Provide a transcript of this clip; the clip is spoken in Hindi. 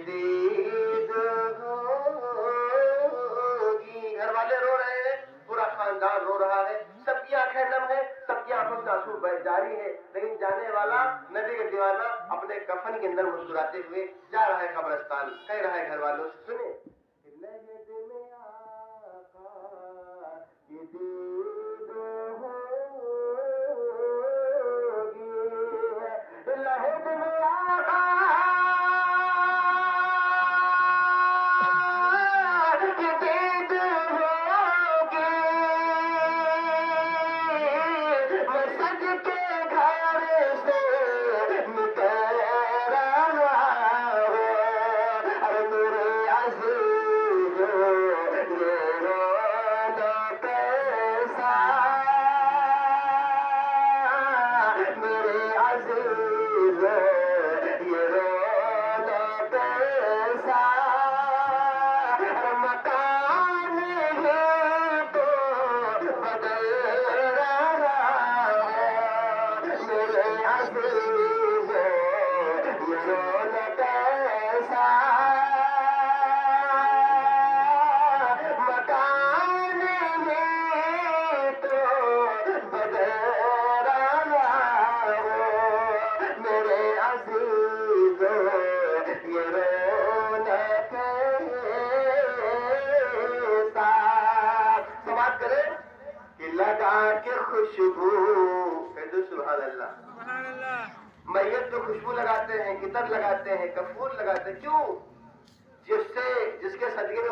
दीद होगी। घर वाले रो रहे हैं, पूरा खानदान रो रहा है, सबकी आंखें नम है, सबकी आंखों से आंसू बह जारी है, लेकिन जाने वाला नबी का दीवाना अपने कफन के अंदर मुस्कुराते हुए जा रहा है कब्रिस्तान। कह रहा है घर वालों से, सुने लहद में आका की दीद होगी, लहद में आका की दीद होगी, मैं सज के घर से निकल रहा हूँ, अरे मेरे अज़ीज़ों ये रोना कैसा, मेरे अज़ीज़ों ये रोना कैसा, मकान है तो बदल रहा है, मेरे अज़ीज़ों ये रोना कैसा, मकान है तो बदल रहा है, मेरे अज़ीज़ों ये रोना कैसा। समाप्त करें कि लगा के खुशबू, सुभान अल्लाह, मैयत तो खुशबू लगाते हैं, इतर लगाते हैं, कफूर लगाते हैं, क्यों? जिसके सदके में